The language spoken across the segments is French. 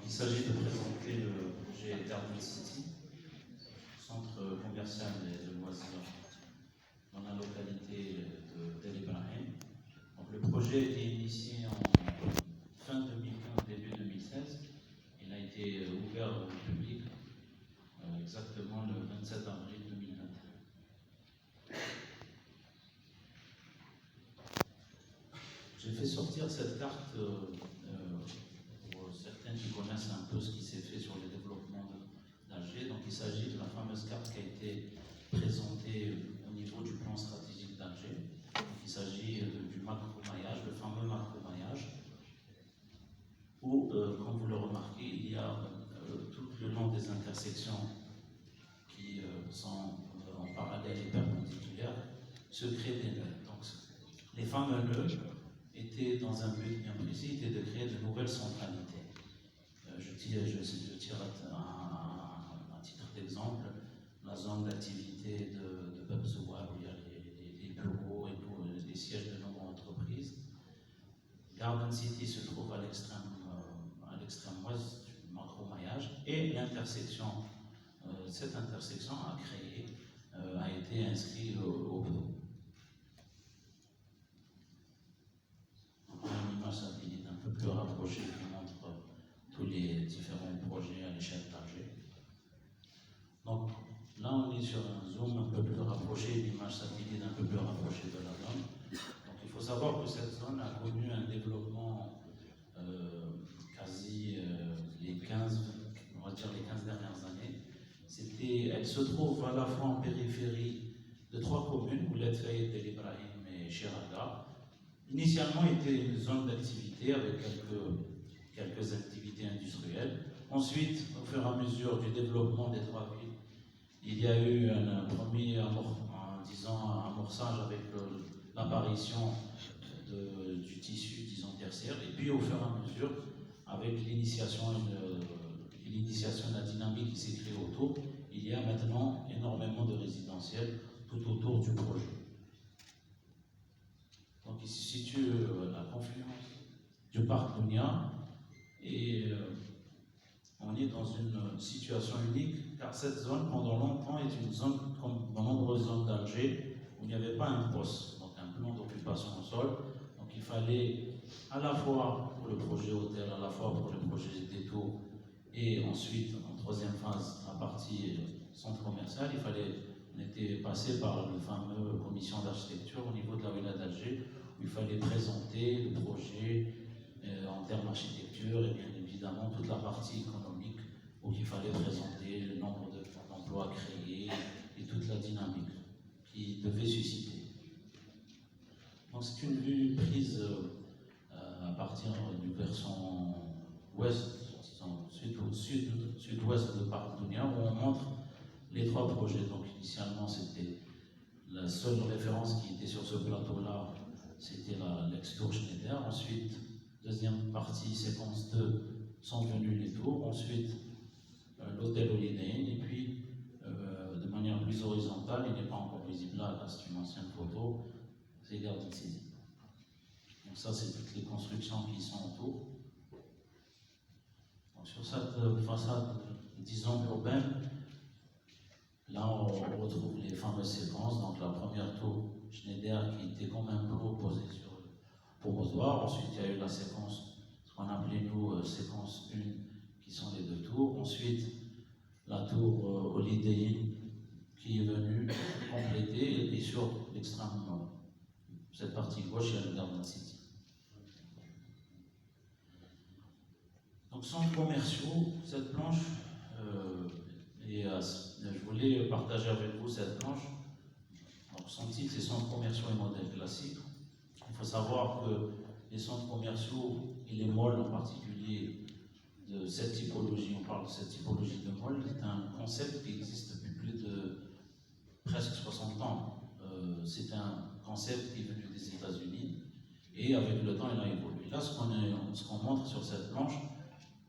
Il s'agit de présenter le projet Garden City, centre commercial et de loisirs dans la localité de Tel Ibrahim. Donc, le projet a été initié en fin 2015, début 2016. Il a été ouvert au public exactement le 27 avril 2021. J'ai fait sortir cette carte pour certains qui connaissent un peu ce qui s'est fait sur le développement d'Alger. Donc il s'agit de la fameuse carte qui a été présentée au niveau du plan stratégique d'Alger. Il s'agit du macro-maillage, le fameux macro-maillage, où, comme vous le remarquez, il y a tout le long des intersections qui sont en parallèle et perpendiculaires, se créent des nœuds. Donc les fameux nœuds étaient dans un but bien précis, était de créer de nouvelles centralités. Je tire à titre d'exemple la zone d'activité de Babzoua, où il y a les bureaux et tout, les sièges de nombreuses entreprises. Garden City se trouve à l'extrême ouest du macro-maillage, et l'intersection, cette intersection a été inscrite au plan. Une image satellite un peu plus rapprochée qui montre tous les différents projets à l'échelle d'Alger. Donc là, on est sur un zoom un peu plus rapproché, une image satellite un peu plus rapprochée de la zone. Donc il faut savoir que cette zone a connu un développement quasi les 15 dernières années. Elle se trouve à la fois en périphérie de 3 communes, Ouled Fayed, Tel Ibrahim et Chiraga. Initialement, était une zone d'activité avec quelques activités industrielles. Ensuite, au fur et à mesure du développement des 3 villes, il y a eu un premier amorçage avec l'apparition du tissu, disons, tertiaire. Et puis, au fur et à mesure, avec l'initiation de la dynamique qui s'est créée autour, il y a maintenant énormément de résidentiels tout autour du projet. Donc il se situe à la confluence du parc Dounia, et on est dans une situation unique, car cette zone, pendant longtemps, est une zone, comme dans nombreuses zones d'Alger, où il n'y avait pas un POS, donc un plan d'occupation au sol. Donc il fallait, à la fois pour le projet hôtel, à la fois pour le projet détour, et ensuite, en troisième phase, la partie centre commercial, on était passé par le fameux commission d'architecture au niveau de la wilaya d'Alger, où il fallait présenter le projet en termes d'architecture et bien évidemment toute la partie économique, où il fallait présenter le nombre d'emplois créés et toute la dynamique qui devait susciter. Donc c'est une vue prise à partir du versant ouest, sud-ouest de Parc Dounia, où on montre les 3 projets. Donc initialement, c'était la seule référence qui était sur ce plateau-là, c'était l'ex-tour Schneider. Ensuite, deuxième partie, séquence 2, sont venus les tours. Ensuite, l'hôtel Holiday Inn. Et puis, de manière plus horizontale, il n'est pas encore visible là c'est une ancienne photo, c'est Garden City. Donc ça, c'est toutes les constructions qui sont autour. Donc sur cette façade, disons, urbaine, là, on retrouve les fameuses séquences. Donc la première tour Schneider qui était comme un plot posé sur le promontoire. Ensuite, il y a eu la séquence, ce qu'on appelait nous séquence 1, qui sont les 2 tours. Ensuite, la tour Holiday Inn qui est venue compléter, et sur l'extrême, cette partie gauche, il y a le Garden City. Donc, centres commerciaux, cette planche, je voulais partager avec vous cette planche. Donc, son titre, c'est centres commerciaux et modèles classiques. Il faut savoir que les centres commerciaux et les malls en particulier de cette typologie, on parle de cette typologie de mall, c'est un concept qui existe depuis plus de presque 60 ans. C'est un concept qui est venu des États-Unis, et avec le temps, il a évolué. Là, ce qu'on montre sur cette planche,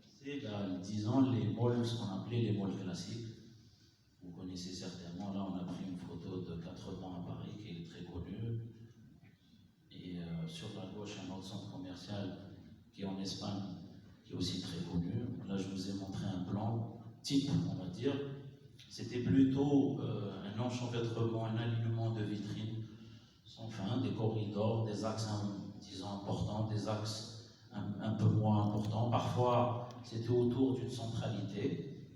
c'est, disons, les malls, ce qu'on appelait les malls classiques. Vous connaissez certainement, là, on a pris une photo de 4 bancs à Paris qui est très connue. Et sur la gauche, un autre centre commercial qui est en Espagne, qui est aussi très connu. Là, je vous ai montré un plan type, on va dire. C'était plutôt un enchevêtrement, un alignement de vitrines sans fin, des corridors, des axes, disons, importants, des axes un peu moins importants. Parfois, c'était autour d'une centralité.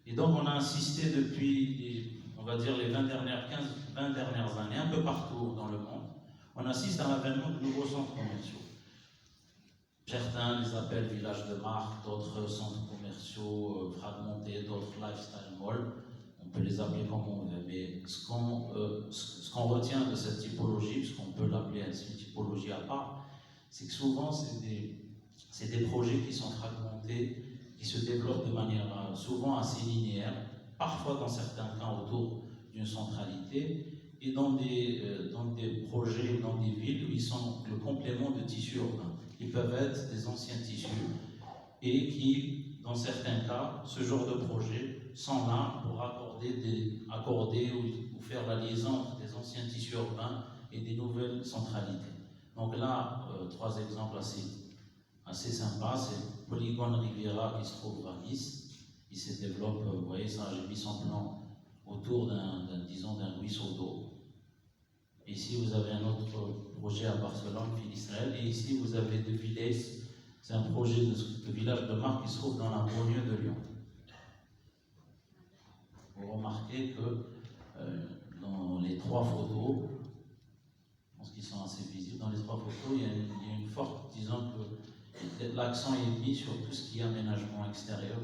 Et donc, on a insisté depuis, on va dire, les 20 dernières années, un peu partout dans le monde, on assiste à l'avènement de nouveaux centres commerciaux. Certains les appellent villages de marque, d'autres centres commerciaux fragmentés, d'autres lifestyle malls. On peut les appeler comme on veut, mais ce qu'on retient de cette typologie, ce qu'on peut l'appeler une typologie à part, c'est que souvent c'est des projets qui sont fragmentés, qui se développent de manière souvent assez linéaire, parfois dans certains cas autour d'une centralité, et dans des projets, dans des villes où ils sont le complément de tissus urbains. Ils peuvent être des anciens tissus et qui, dans certains cas, ce genre de projets sont là pour accorder ou faire la liaison entre des anciens tissus urbains et des nouvelles centralités. Donc là, 3 exemples assez sympas. C'est Polygone Riviera qui se trouve à Nice. Il se développe, vous voyez ça, j'ai mis son plan autour d'un ruisseau d'eau. Ici, vous avez un autre projet à Barcelone, Finisrael, et ici, vous avez De Villers. C'est un projet de village de marque qui se trouve dans la banlieue de Lyon. Vous remarquez que dans les 3 photos, je pense qu'ils sont assez visibles, dans les 3 photos, il y a une forte, disons que l'accent est mis sur tout ce qui est aménagement extérieur,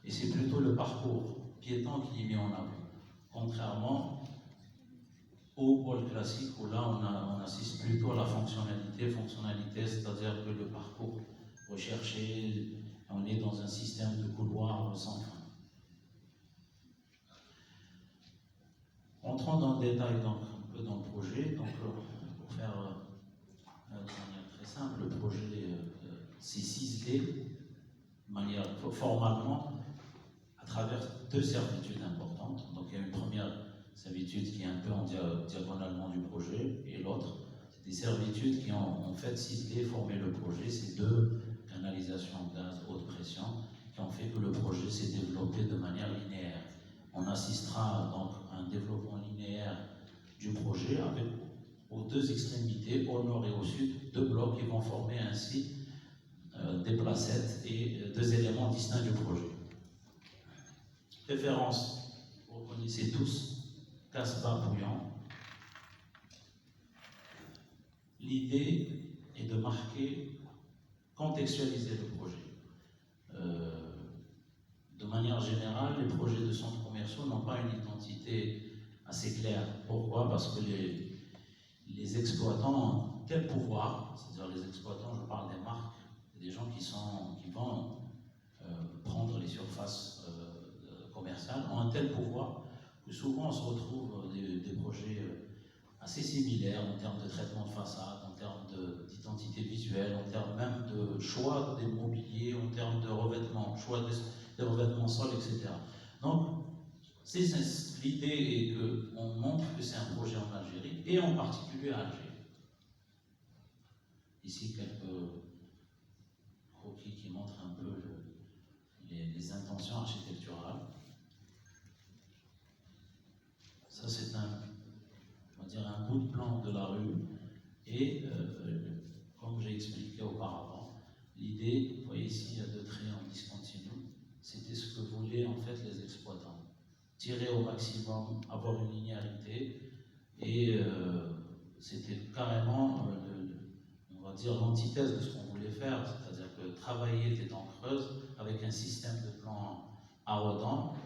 et c'est plutôt le parcours piéton qui est mis en avant. Contrairement au pôle classique où là on assiste plutôt à la fonctionnalité, c'est-à-dire que le parcours recherché, on est dans un système de couloirs sans fin. Entrons dans le détail donc, un peu dans le projet, donc, pour faire de manière très simple, le projet c'est ciselé de manière formalement à travers 2 servitudes importantes. Donc il y a une première servitude qui est un peu diagonalement du projet, et l'autre, c'est des servitudes qui ont en fait ciselé, formé le projet. C'est 2 canalisations gaz haute pression qui ont fait que le projet s'est développé de manière linéaire. On assistera donc à un développement linéaire du projet avec aux 2 extrémités, au nord et au sud, 2 blocs qui vont former ainsi des placettes et 2 éléments distincts du projet. Référence, vous connaissez tous, Casbah Bouillon. L'idée est de marquer, contextualiser le projet. De manière générale, les projets de centres commerciaux n'ont pas une identité assez claire. Pourquoi? Parce que les exploitants ont tel pouvoir, c'est-à-dire les exploitants, je parle des marques, des gens qui vont prendre les surfaces commerciales, ont un tel pouvoir que souvent on se retrouve des projets assez similaires en termes de traitement de façade, en termes d'identité visuelle, en termes même de choix des mobiliers, en termes de revêtement, choix des revêtements sol, etc. Donc, l'idée est qu'on montre que c'est un projet en Algérie, et en particulier à Alger. Ici, quelques croquis qui montrent un peu les intentions architecturales. Ça, c'est on va dire un bout de plan de la rue, et comme j'ai expliqué auparavant, l'idée, vous voyez ici, il y a 2 traits en discontinu, c'était ce que voulaient en fait les exploitants. Tirer au maximum, avoir une linéarité, et c'était carrément, on va dire, l'antithèse de ce qu'on voulait faire, c'est-à-dire que travailler des dents creuses avec un système de plan arrodant.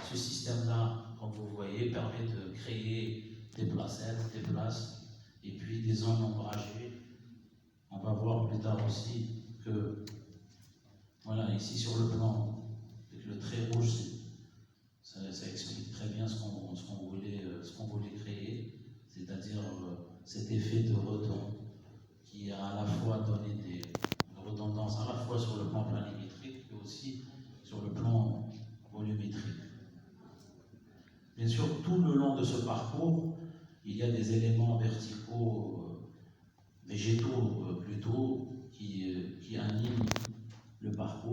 Ce système-là, comme vous voyez, permet de créer des placettes, des places, et puis des zones ombragées. On va voir plus tard aussi que, voilà, ici sur le plan, avec le trait rouge, ça explique très bien ce qu'on voulait créer, c'est-à-dire cet effet de redond qui a à la fois donné des redondances, à la fois sur le plan planimétrique et aussi sur le plan volumétrique. Bien sûr, tout le long de ce parcours, il y a des éléments végétaux plutôt, qui animent le parcours.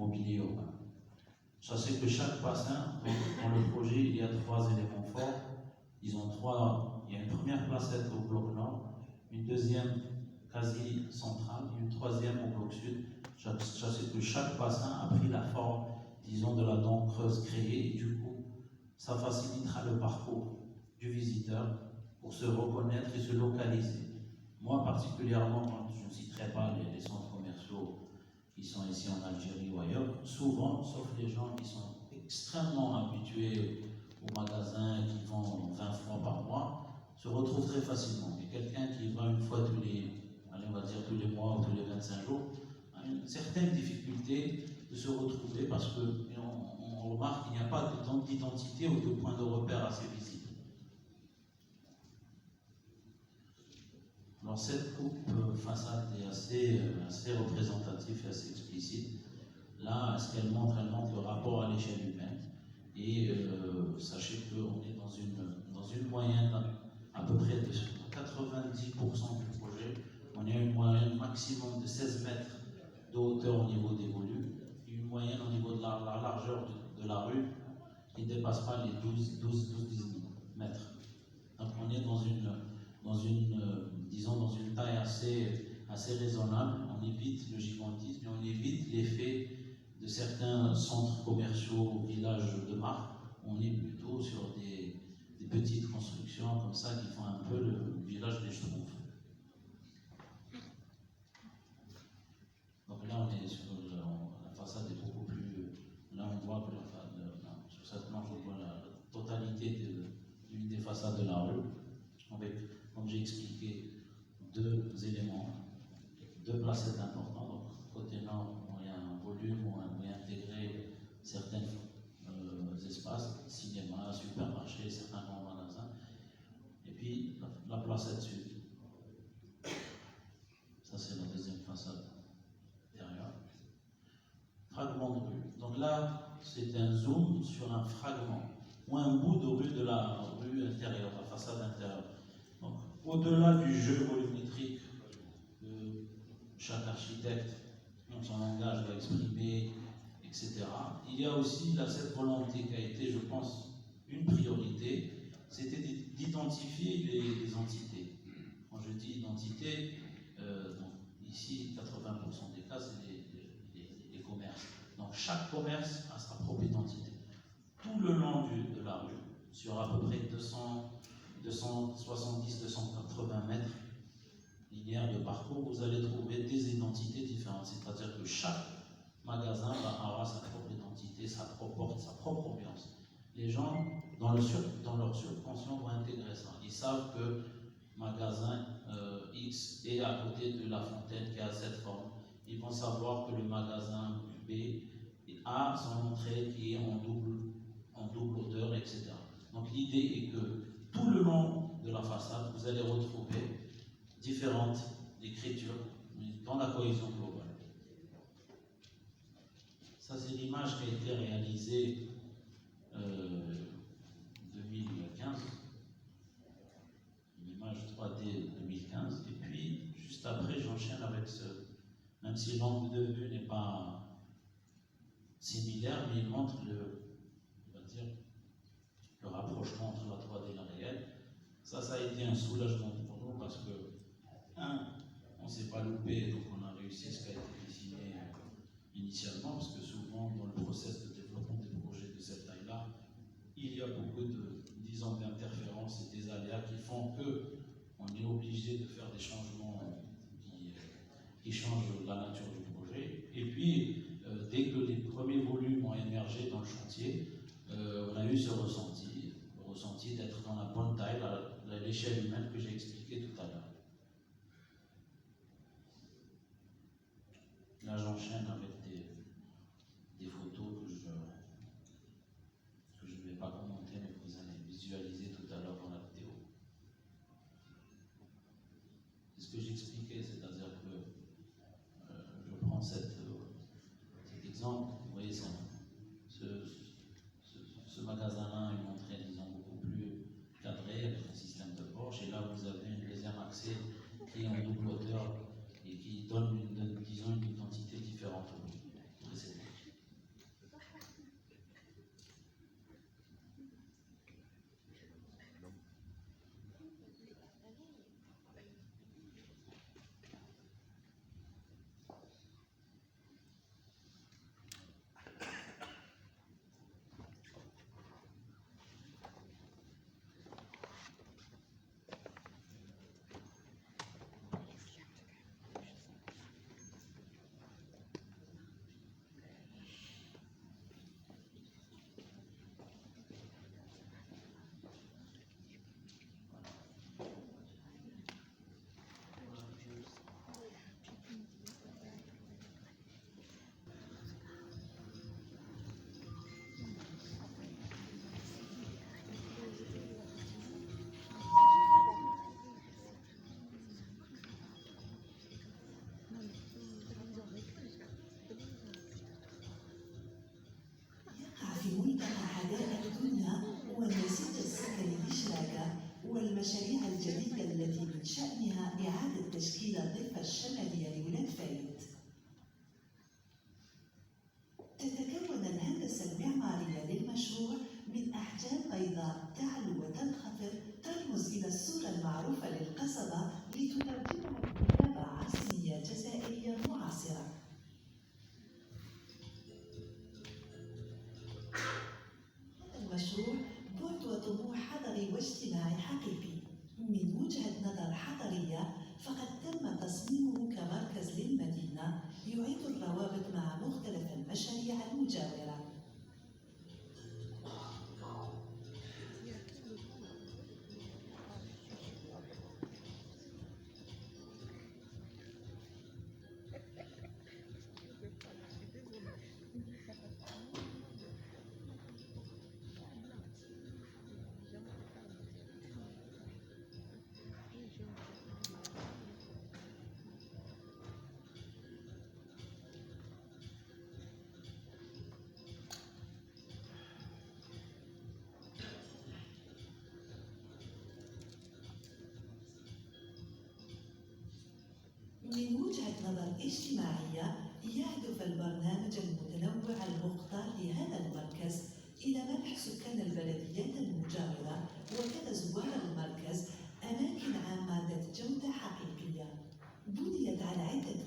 mobilier urbain. Sachez que chaque bassin, dans le projet, il y a 3 éléments forts. Il y a une première placette au bloc nord, une deuxième quasi centrale et une troisième au bloc sud. Sachez que chaque bassin a pris la forme, disons, de la dent creuse créée, et du coup, ça facilitera le parcours du visiteur pour se reconnaître et se localiser. Moi, particulièrement, quand je ne citerai pas les centres commerciaux qui sont ici en Algérie ou ailleurs, souvent, sauf les gens qui sont extrêmement habitués aux magasins et qui vont 20 fois par mois, se retrouvent très facilement. Et quelqu'un qui va une fois tous les mois ou tous les 25 jours, a une certaine difficulté de se retrouver parce qu'on remarque qu'il n'y a pas d'identité ou de point de repère assez visible. Alors cette coupe façade est assez représentative et assez explicite. Là, ce qu'elle montre, le rapport à l'échelle humaine. Et sachez qu'on est dans une moyenne à peu près de 90% du projet. On est à une moyenne maximum de 16 mètres de hauteur au niveau des volumes, et une moyenne au niveau de la largeur de la rue qui ne dépasse pas les 12-18 mètres. Donc on est dans une taille assez raisonnable. On évite le gigantisme et on évite l'effet de certains centres commerciaux, villages de marque. On est plutôt sur des petites constructions comme ça qui font un peu le village des Schtroumpfs. Donc là, on est sur la façade est beaucoup plus. Là, on voit que sur cette planche, on voit la totalité d'une des façades de la rue, avec, comme j'ai expliqué, 2 éléments, 2 placettes importantes. Donc, côté nord, il y a un volume où on va intégrer certains espaces, cinéma, supermarché, certains grands magasins, et puis la placette sud. Ça, c'est la deuxième façade intérieure. Fragment de rue. Donc là, c'est un zoom sur un fragment ou un bout de rue de la rue intérieure, la façade intérieure. Donc, au-delà du jeu volumétrique que chaque architecte, dans son langage, va exprimer, etc., il y a aussi cette volonté qui a été, je pense, une priorité, c'était d'identifier les entités. Quand je dis identité, donc ici, 80% des cas, c'est les commerces. Donc chaque commerce a sa propre identité. Tout le long de la rue, sur à peu près 270-280 mètres linéaires de parcours, vous allez trouver des identités différentes. C'est-à-dire que chaque magasin va avoir sa propre identité, sa propre porte, sa propre ambiance. Les gens, dans leur subconscient, vont intégrer ça. Ils savent que magasin X est à côté de la fontaine qui a cette forme. Ils vont savoir que le magasin B a son entrée qui est en double hauteur, etc. Donc l'idée est que tout le long de la façade, vous allez retrouver différentes écritures dans la cohésion globale. Ça, c'est l'image qui a été réalisée 2015, une image 3D 2015, et puis juste après, j'enchaîne avec même si l'angle de vue n'est pas similaire, mais il montre le rapprochement entre la 3D et la réelle. Ça a été un soulagement pour nous parce que, on ne s'est pas loupé, donc on a réussi ce qui a été dessiné initialement, parce que souvent dans le process de développement des projets de cette taille-là, il y a beaucoup d'interférences et des aléas qui font qu'on est obligé de faire des changements qui changent la nature du projet. Et puis, dès que les premiers volumes ont émergé dans le chantier, on a eu ce ressenti d'être dans la bonne taille, l'échelle humaine que j'ai expliqué tout à l'heure. Là, j'enchaîne avec des photos que je ne vais pas commenter, mais que vous allez visualiser tout à l'heure dans la vidéo. C'est ce que j'expliquais, c'est-à-dire que je prends cet exemple, vous voyez ça, ce magasin-là est montré, disons, beaucoup plus cadré avec un système de porche, et là vous avez un deuxième accès qui est en double hauteur et qui donne, disons, une identité différente au précédent. أحجام بيضاء تعلو وتنخفض ترمز إلى الصورة المعروفة للقصبة لتترجمها كتابة عصرية جزائرية معاصرة. هذا المشروع بعد وطموح حضري واجتماعي حقيقي. من وجهة نظر حضرية فقد تم تصميمه كمركز للمدينة يعيد الروابط مع مختلف المشاريع المجاورة. من وجهة نظر اجتماعية يهدف البرنامج المتنوع المختار لهذا المركز إلى منح سكان البلديات المجاورة وكذا زوار المركز أماكن عامة ذات جودة حقيقية بنيت على عدة